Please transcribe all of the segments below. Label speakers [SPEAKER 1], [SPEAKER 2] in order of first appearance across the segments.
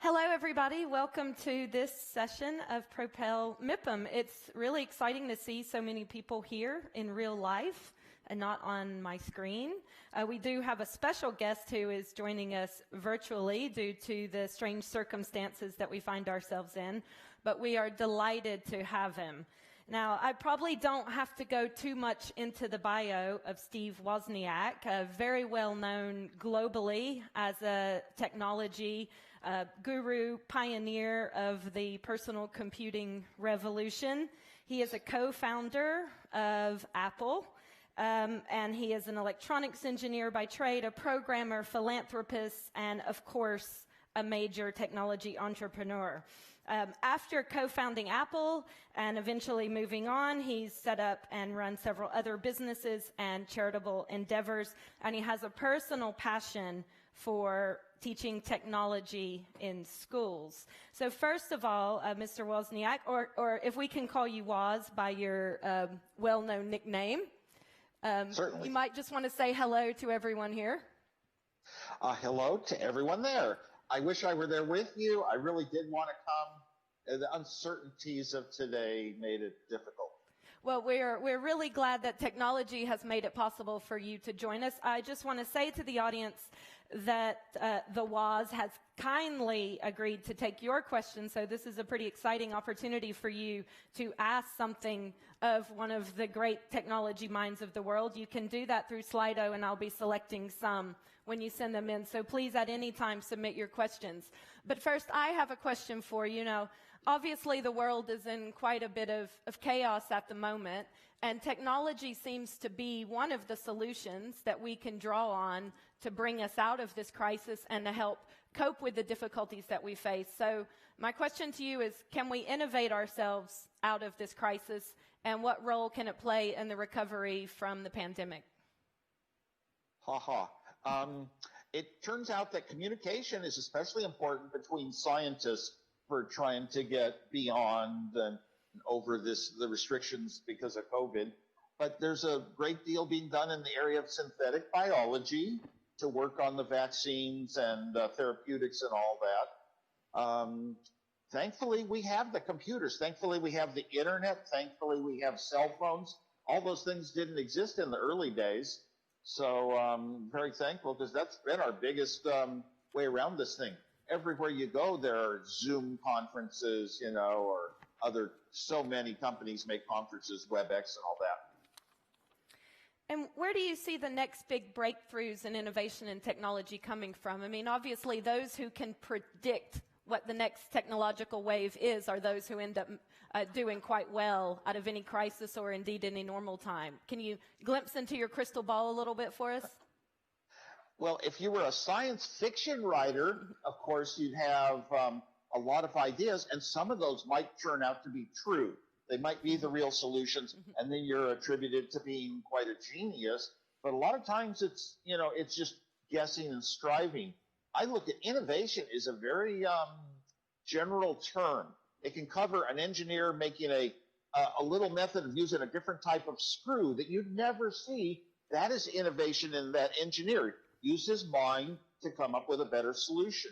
[SPEAKER 1] Hello, everybody. Welcome to this session of Propel MIPIM. It's really exciting to see so many people here in real life and not on my screen. We do have a special guest who is joining us virtually due to the strange circumstances that we find ourselves in, but we are delighted to have him. Now, I probably don't have to go too much into the bio of Steve Wozniak, very well known globally as a technology guru, pioneer of the personal computing revolution. He is a co-founder of Apple, and he is an electronics engineer by trade, a programmer, philanthropist, and of course, a major technology entrepreneur. After co-founding Apple and eventually moving on, he's set up and run several other businesses and charitable endeavors, and he has a personal passion for teaching technology in schools. So first of all, Mr. Wozniak, or if we can call you Woz by your well-known nickname,
[SPEAKER 2] certainly.
[SPEAKER 1] You might just want to say hello to everyone here.
[SPEAKER 2] Hello to everyone there. I wish I were there with you. I really did want to come. The uncertainties of today made it difficult.
[SPEAKER 1] Well, we're really glad that technology has made it possible for you to join us. I just want to say to the audience that the Woz has kindly agreed to take your questions, so this is a pretty exciting opportunity for you to ask something of one of the great technology minds of the world. You can do that through Slido, and I'll be selecting some when you send them in, so please at any time submit your questions. But first, I have a question for you. Now, obviously the world is in quite a bit of chaos at the moment, and technology seems to be one of the solutions that we can draw on to bring us out of this crisis and to help cope with the difficulties that we face. So my question to you is, can we innovate ourselves out of this crisis, and what role can it play in the recovery from the pandemic?
[SPEAKER 2] It turns out that communication is especially important between scientists for trying to get beyond and over the restrictions because of COVID. But there's a great deal being done in the area of synthetic biology to work on the vaccines and therapeutics and all that. Thankfully, we have the computers. Thankfully, we have the internet. Thankfully, we have cell phones. All those things didn't exist in the early days. So I'm very thankful because that's been our biggest way around this thing. Everywhere you go, there are Zoom conferences, or other, so many companies make conferences, WebEx and all that.
[SPEAKER 1] And where do you see the next big breakthroughs in innovation and technology coming from? I mean, obviously, those who can predict what the next technological wave is are those who end up doing quite well out of any crisis or indeed any normal time. Can you glimpse into your crystal ball a little bit for us?
[SPEAKER 2] Well, if you were a science fiction writer, of course, you'd have a lot of ideas, and some of those might turn out to be true. They might be the real solutions, and then you're attributed to being quite a genius. But a lot of times it's just guessing and striving. I look at innovation as a very general term. It can cover an engineer making a little method of using a different type of screw that you'd never see. That is innovation in that engineer. Use his mind to come up with a better solution.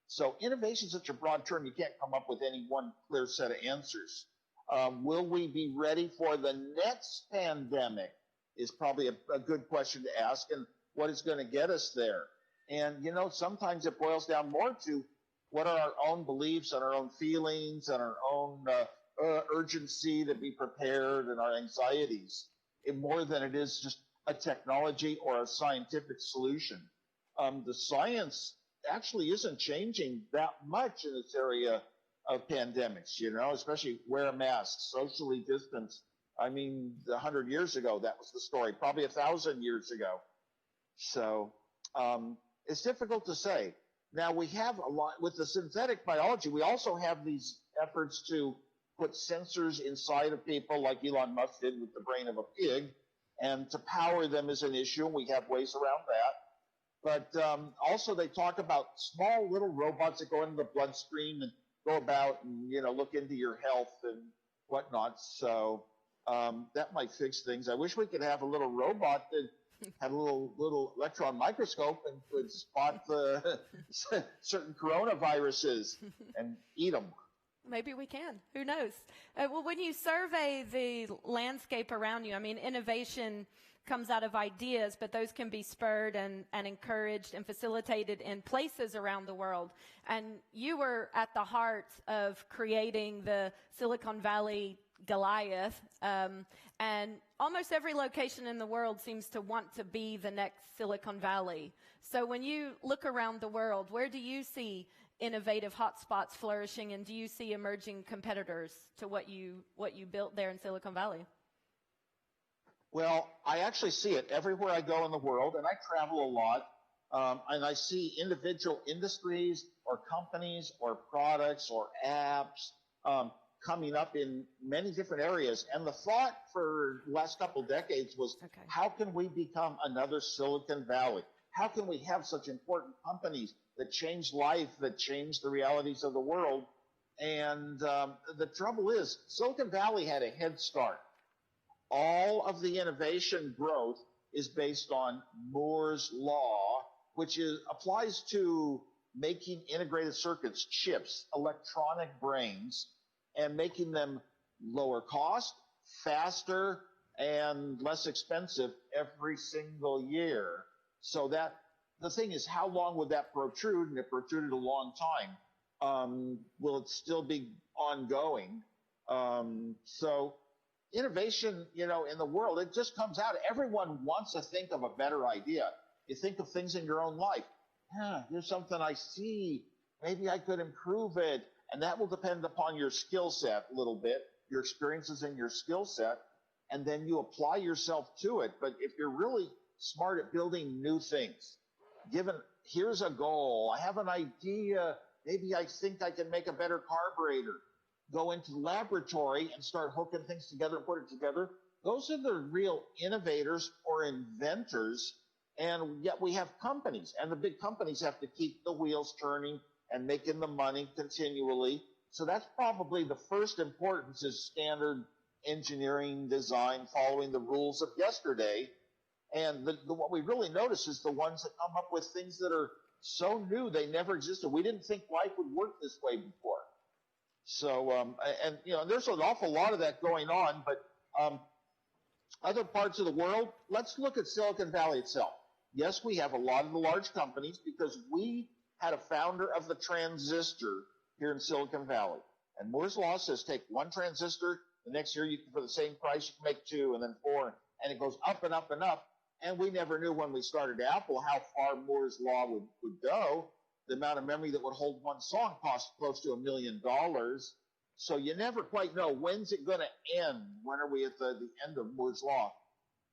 [SPEAKER 2] So innovation is such a broad term, you can't come up with any one clear set of answers. Will we be ready for the next pandemic is probably a good question to ask, and what is going to get us there. And, sometimes it boils down more to what are our own beliefs and our own feelings and our own urgency to be prepared and our anxieties, more than it is just a technology or a scientific solution. The science actually isn't changing that much in this area of pandemics, especially wear masks, socially distance. I mean, 100 years ago, that was the story, probably 1,000 years ago. So it's difficult to say. Now, we have a lot with the synthetic biology. We also have these efforts to put sensors inside of people like Elon Musk did with the brain of a pig, and to power them is an issue. We have ways around that. But also they talk about small little robots that go into the bloodstream and go about and, look into your health and whatnot. So that might fix things. I wish we could have a little robot that had a little electron microscope and could spot the certain coronaviruses and eat them.
[SPEAKER 1] Maybe we can. Who knows? Well, when you survey the landscape around you, I mean, innovation comes out of ideas, but those can be spurred and encouraged and facilitated in places around the world. And you were at the heart of creating the Silicon Valley Goliath, and almost every location in the world seems to want to be the next Silicon Valley. So when you look around the world, where do you see innovative hotspots flourishing, and do you see emerging competitors to what you built there in Silicon Valley?
[SPEAKER 2] Well, I actually see it everywhere I go in the world, and I travel a lot, and I see individual industries or companies or products or apps coming up in many different areas. And the thought for the last couple decades was, how can we become another Silicon Valley? How can we have such important companies that change life, that change the realities of the world? And the trouble is, Silicon Valley had a head start. All of the innovation growth is based on Moore's law, which applies to making integrated circuits, chips, electronic brains, and making them lower cost, faster, and less expensive every single year. So that the thing is, how long would that protrude? And it protruded a long time. Will it still be ongoing? So innovation, in the world, it just comes out. Everyone wants to think of a better idea. You think of things in your own life. Here's something I see. Maybe I could improve it. And that will depend upon your skill set a little bit, your experiences in your skill set, and then you apply yourself to it. But if you're really smart at building new things, here's a goal, I have an idea, maybe I think I can make a better carburetor, go into the laboratory and start hooking things together and put it together. Those are the real innovators or inventors. And yet we have companies, and the big companies have to keep the wheels turning and making the money continually. So that's probably the first importance, is standard engineering design, following the rules of yesterday. And what we really notice is the ones that come up with things that are so new they never existed. We didn't think life would work this way before. So, there's an awful lot of that going on. But other parts of the world, let's look at Silicon Valley itself. Yes, we have a lot of the large companies because we had a founder of the transistor here in Silicon Valley. And Moore's law says take one transistor, the next year for the same price you can make two, and then four, and it goes up and up and up. And we never knew when we started Apple how far Moore's law would go. The amount of memory that would hold one song cost close to $1 million. So you never quite know, when's it going to end? When are we at the end of Moore's law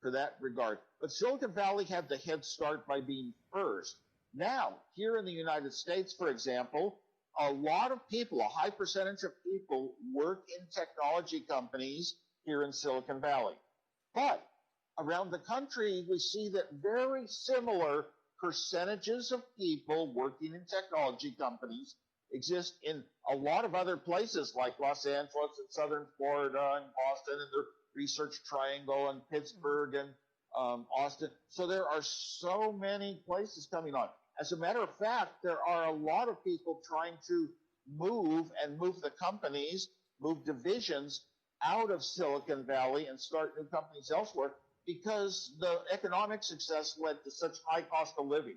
[SPEAKER 2] for that regard? But Silicon Valley had the head start by being first. Now, here in the United States, for example, a lot of people, a high percentage of people, work in technology companies here in Silicon Valley. But around the country, we see that very similar percentages of people working in technology companies exist in a lot of other places, like Los Angeles and Southern Florida and Boston and the Research Triangle and Pittsburgh and Austin. So there are so many places coming on. As a matter of fact, there are a lot of people trying to move the companies, move divisions out of Silicon Valley and start new companies elsewhere because the economic success led to such high cost of living.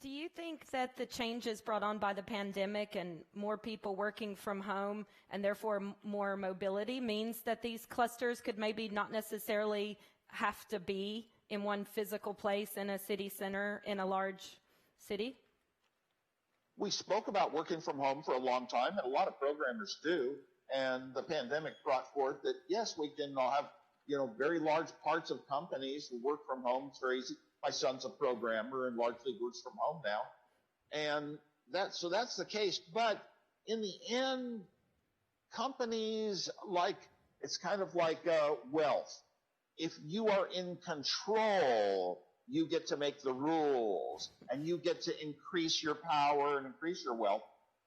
[SPEAKER 1] Do you think that the changes brought on by the pandemic and more people working from home and therefore more mobility means that these clusters could maybe not necessarily have to be in one physical place in a city center in a large city?
[SPEAKER 2] We spoke about working from home for a long time, and a lot of programmers do. And the pandemic brought forth that, yes, we can have, very large parts of companies who work from home. It's very easy. My son's a programmer and largely works from home now. And that's the case. But in the end, companies it's kind of like wealth. If you are in control, you get to make the rules and you get to increase your power and increase your wealth.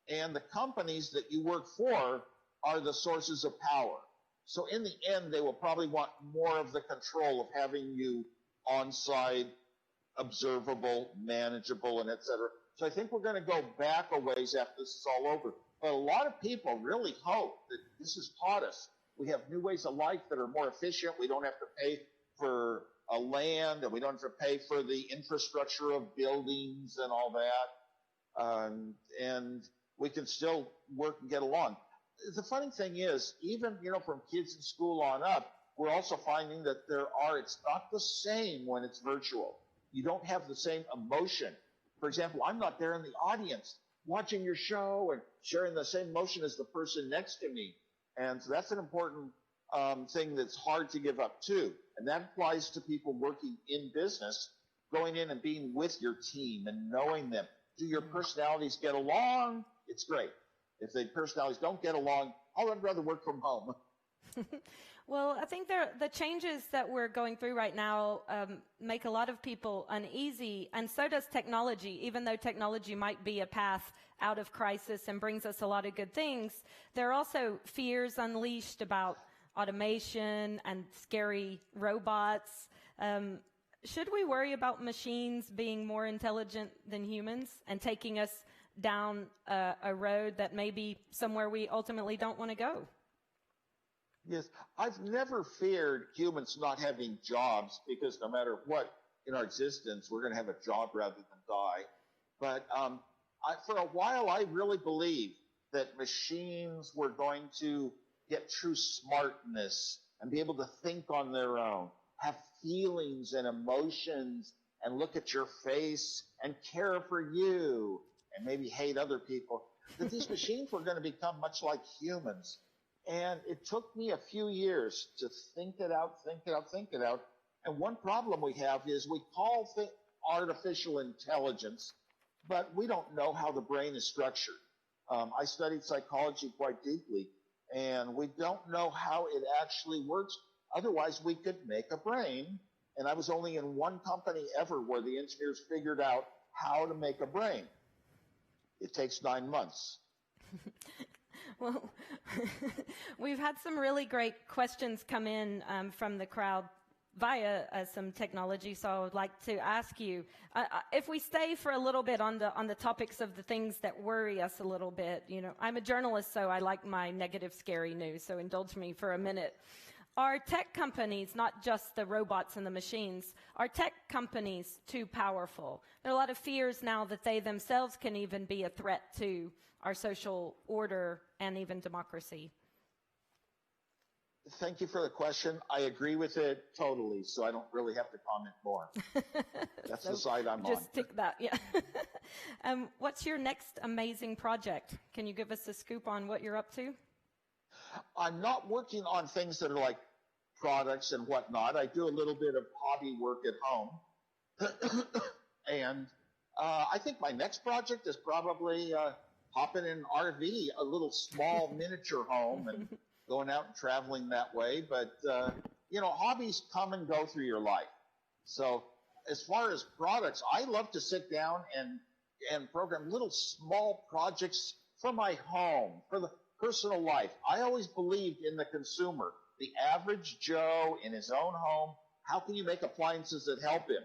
[SPEAKER 2] And the companies that you work for are the sources of power. So in the end, they will probably want more of the control of having you on-site, observable, manageable, and et cetera. So I think we're going to go back a ways after this is all over. But a lot of people really hope that this has taught us we have new ways of life that are more efficient. We don't have to pay for a land, and we don't have to pay for the infrastructure of buildings and all that. And we can still work and get along. The funny thing is, even, from kids in school on up, we're also finding that it's not the same when it's virtual. You don't have the same emotion. For example, I'm not there in the audience watching your show and sharing the same emotion as the person next to me. And so that's an important thing that's hard to give up too. And that applies to people working in business, going in and being with your team and knowing them. Do your personalities get along? It's great. If the personalities don't get along, I'd rather work from home.
[SPEAKER 1] Well, I think the changes that we're going through right now make a lot of people uneasy, and so does technology. Even though technology might be a path out of crisis and brings us a lot of good things, there are also fears unleashed about automation and scary robots. Should we worry about machines being more intelligent than humans and taking us down a road that may be somewhere we ultimately don't want to go?
[SPEAKER 2] Yes, I've never feared humans not having jobs, because no matter what in our existence, we're going to have a job rather than die. But for a while, I really believed that machines were going to get true smartness and be able to think on their own, have feelings and emotions, and look at your face and care for you, and maybe hate other people. That these machines were going to become much like humans. And it took me a few years to think it out. And one problem we have is we call things artificial intelligence, but we don't know how the brain is structured. I studied psychology quite deeply, and we don't know how it actually works. Otherwise, we could make a brain. And I was only in one company ever where the engineers figured out how to make a brain. It takes 9 months.
[SPEAKER 1] Well, we've had some really great questions come in from the crowd via some technology, so I would like to ask you, if we stay for a little bit on the topics of the things that worry us a little bit. I'm a journalist, so I like my negative, scary news, so indulge me for a minute. Are tech companies, not just the robots and the machines, are tech companies too powerful? There are a lot of fears now that they themselves can even be a threat to our social order and even democracy.
[SPEAKER 2] Thank you for the question. I agree with it totally, so I don't really have to comment more. That's the side I'm on.
[SPEAKER 1] Just tick that, yeah. What's your next amazing project? Can you give us a scoop on what you're up to?
[SPEAKER 2] I'm not working on things that are like products and whatnot. I do a little bit of hobby work at home. And I think my next project is probably hopping in an RV, a little small miniature home, and going out and traveling that way. But, hobbies come and go through your life. So as far as products, I love to sit down and program little small projects for my home, for the personal life. I always believed in the consumer, the average Joe in his own home. How can you make appliances that help him?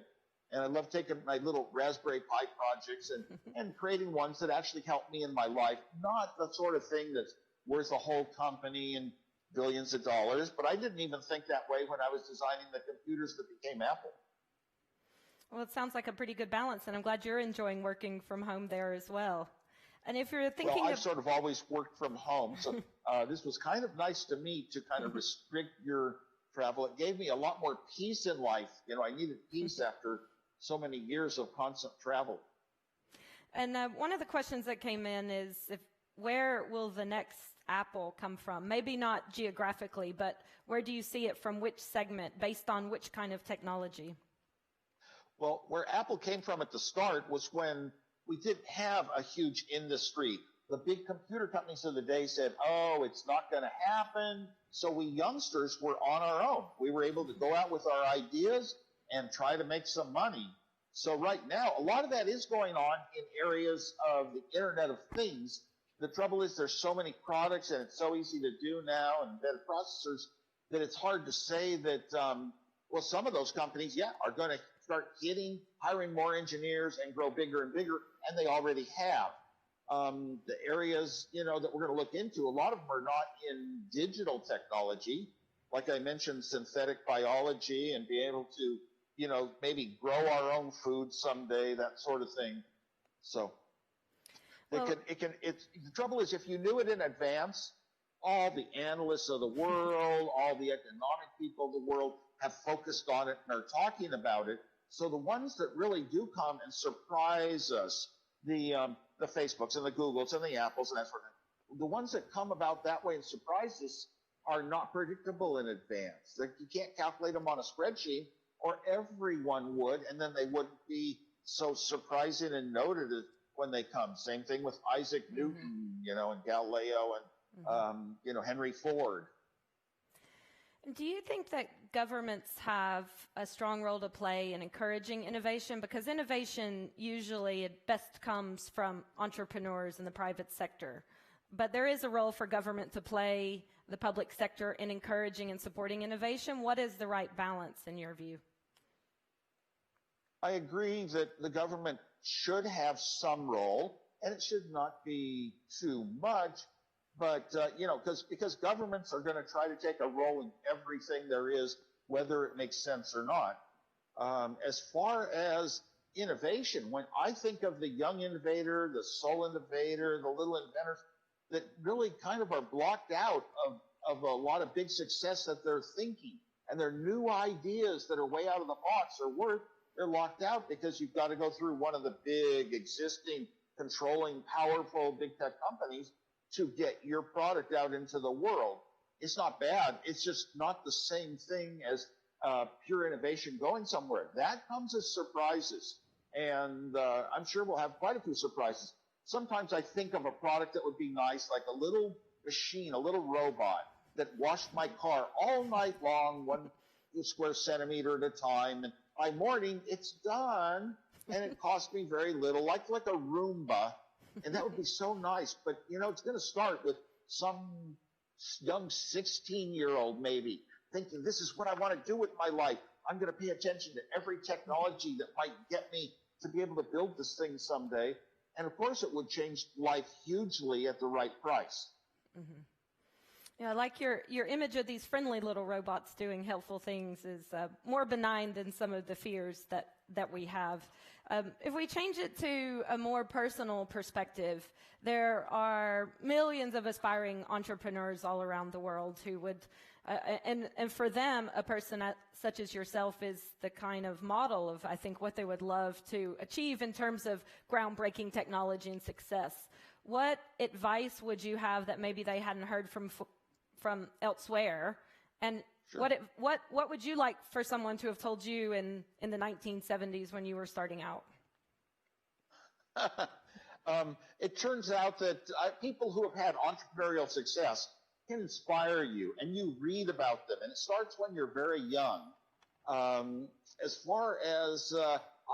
[SPEAKER 2] And I love taking my little Raspberry Pi projects and creating ones that actually help me in my life, not the sort of thing that's worth a whole company and billions of dollars. But I didn't even think that way when I was designing the computers that became Apple.
[SPEAKER 1] Well, it sounds like a pretty good balance, and I'm glad you're enjoying working from home there as well. And if you're thinking
[SPEAKER 2] I've sort of always worked from home, so this was kind of nice to me to kind of restrict your travel. It gave me a lot more peace in life. I needed peace after so many years of constant travel.
[SPEAKER 1] And one of the questions that came in is, where will the next Apple come from? Maybe not geographically, but where do you see it from which segment, based on which kind of technology?
[SPEAKER 2] Well, where Apple came from at the start was when we didn't have a huge industry. The big computer companies of the day said, it's not going to happen. So we youngsters were on our own. We were able to go out with our ideas and try to make some money. So right now, a lot of that is going on in areas of the Internet of Things. The trouble is there's so many products, and it's so easy to do now, and better processors, that it's hard to say that Well, some of those companies, yeah, are going to start hiring more engineers and grow bigger and bigger, and they already have. The areas, that we're going to look into, a lot of them are not in digital technology. Like I mentioned, synthetic biology and be able to, maybe grow our own food someday, that sort of thing. So the trouble is, if you knew it in advance, all the analysts of the world, all the economic people of the world have focused on it and are talking about it. So the ones that really do come and surprise us, the Facebooks and the Googles and the Apples and that sort of thing, the ones that come about that way and surprise us are not predictable in advance. You can't calculate them on a spreadsheet, or everyone would, and then they wouldn't be so surprising and noted when they come. Same thing with Isaac Newton, and Galileo and, Henry Ford.
[SPEAKER 1] Do you think that governments have a strong role to play in encouraging innovation? Because innovation usually at best comes from entrepreneurs in the private sector. But there is a role for government to play, the public sector, in encouraging and supporting innovation. What is the right balance in your view?
[SPEAKER 2] I agree that the government should have some role, and it should not be too much. But, because governments are going to try to take a role in everything there is, whether it makes sense or not. As far as innovation, when I think of the young innovator, the sole innovator, the little inventors that really kind of are blocked out of a lot of big success that they're thinking, and their new ideas that are way out of the box they're locked out because you've got to go through one of the big existing controlling powerful big tech companies to get your product out into the world. It's not bad. It's just not the same thing as pure innovation going somewhere. That comes as surprises. And I'm sure we'll have quite a few surprises. Sometimes I think of a product that would be nice, like a little machine, a little robot that washed my car all night long, 1 square centimeter at a time. And by morning, it's done. And it cost me very little, like a Roomba. And that would be so nice. But, it's going to start with some young 16-year-old maybe thinking, this is what I want to do with my life. I'm going to pay attention to every technology that might get me to be able to build this thing someday. And, of course, it would change life hugely at the right price. Mm-hmm.
[SPEAKER 1] Yeah, I like your image of these friendly little robots doing helpful things is more benign than some of the fears that we have. If we change it to a more personal perspective, there are millions of aspiring entrepreneurs all around the world who would, and for them, a person such as yourself is the kind of model of, I think, what they would love to achieve in terms of groundbreaking technology and success. What advice would you have that maybe they hadn't heard from elsewhere? And sure. What would you like for someone to have told you in the 1970s when you were starting out?
[SPEAKER 2] It turns out that people who have had entrepreneurial success can inspire you, and you read about them, and it starts when you're very young. As far as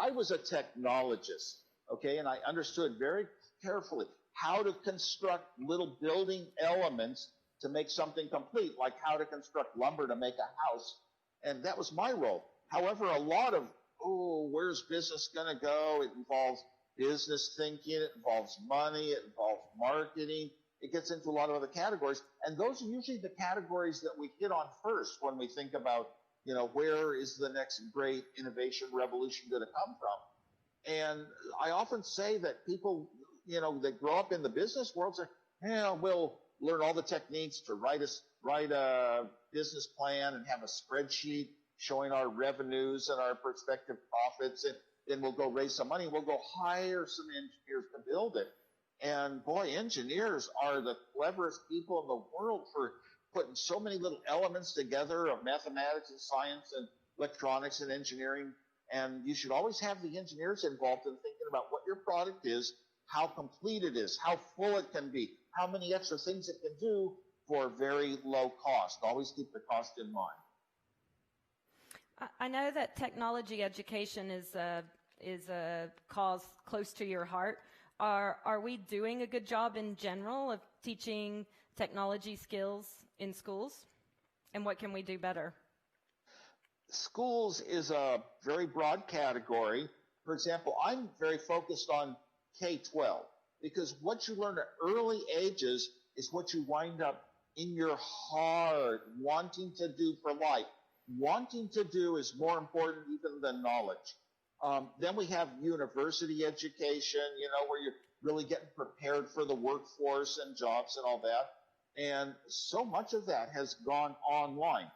[SPEAKER 2] I was a technologist, okay, and I understood very carefully how to construct little building elements to make something complete, like how to construct lumber to make a house. And that was my role. However, a lot of, where's business going to go? It involves business thinking. It involves money. It involves marketing. It gets into a lot of other categories. And those are usually the categories that we hit on first when we think about, where is the next great innovation revolution going to come from? And I often say that people, that grow up in the business world say, we'll learn all the techniques to write a business plan and have a spreadsheet showing our revenues and our prospective profits, and then we'll go raise some money. We'll go hire some engineers to build it. And boy, engineers are the cleverest people in the world for putting so many little elements together of mathematics and science and electronics and engineering. And you should always have the engineers involved in thinking about what your product is, how complete it is, how full it can be, how many extra things it can do for very low cost. Always keep the cost in mind.
[SPEAKER 1] I know that technology education is a cause close to your heart. Are we doing a good job in general of teaching technology skills in schools? And what can we do better?
[SPEAKER 2] schools is a very broad category. For example, I'm very focused on K-12 because what you learn at early ages is what you wind up in your heart wanting to do for life. Wanting to do is more important even than knowledge. Then we have university education, where you're really getting prepared for the workforce and jobs and all that. And so much of that has gone online.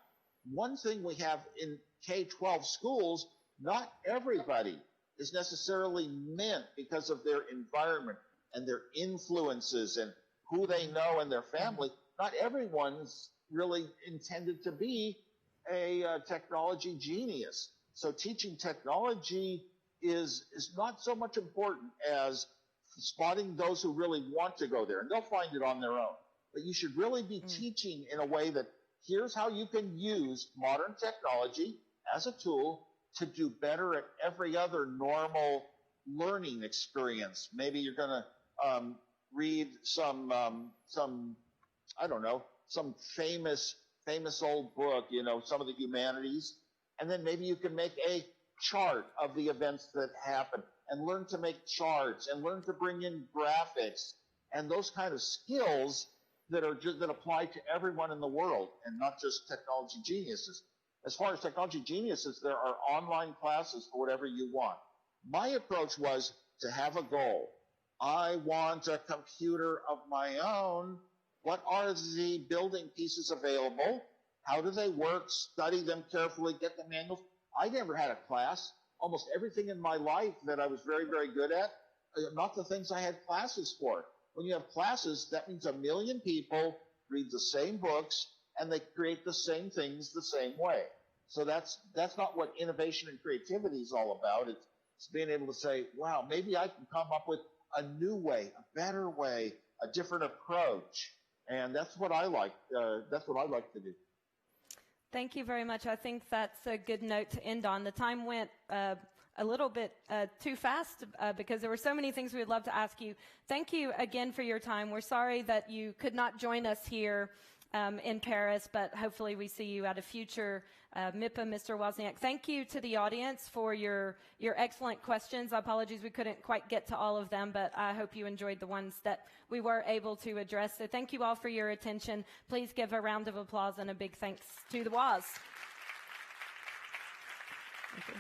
[SPEAKER 2] One thing we have in K-12 schools, not everybody is necessarily meant because of their environment and their influences and who they know and their family. Not everyone's really intended to be a technology genius. So teaching technology is not so much important as spotting those who really want to go there, and they'll find it on their own. But you should really be teaching in a way that here's how you can use modern technology as a tool to do better at every other normal learning experience. Maybe you're going to read some I don't know, some famous old book, some of the humanities, and then maybe you can make a chart of the events that happen and learn to make charts and learn to bring in graphics and those kind of skills that apply to everyone in the world and not just technology geniuses. As far as technology geniuses, there are online classes for whatever you want. My approach was to have a goal. I want a computer of my own. What are the building pieces available? How do they work? Study them carefully, get the manuals. I never had a class. Almost everything in my life that I was very, very good at, not the things I had classes for. When you have classes, that means 1 million people read the same books and they create the same things the same way. So that's not what innovation and creativity is all about. It's being able to say, wow, maybe I can come up with a new way, a better way, a different approach. And that's what I like. That's what I like to do.
[SPEAKER 1] Thank you very much. I think that's a good note to end on. The time went a little bit too fast because there were so many things we'd love to ask you. Thank you again for your time. We're sorry that you could not join us here in Paris, but hopefully we see you at a future MIPIM, Mr. Wozniak. Thank you to the audience for your excellent questions. Apologies we couldn't quite get to all of them, but I hope you enjoyed the ones that we were able to address. So thank you all for your attention. Please give a round of applause and a big thanks to the Woz. Thank you.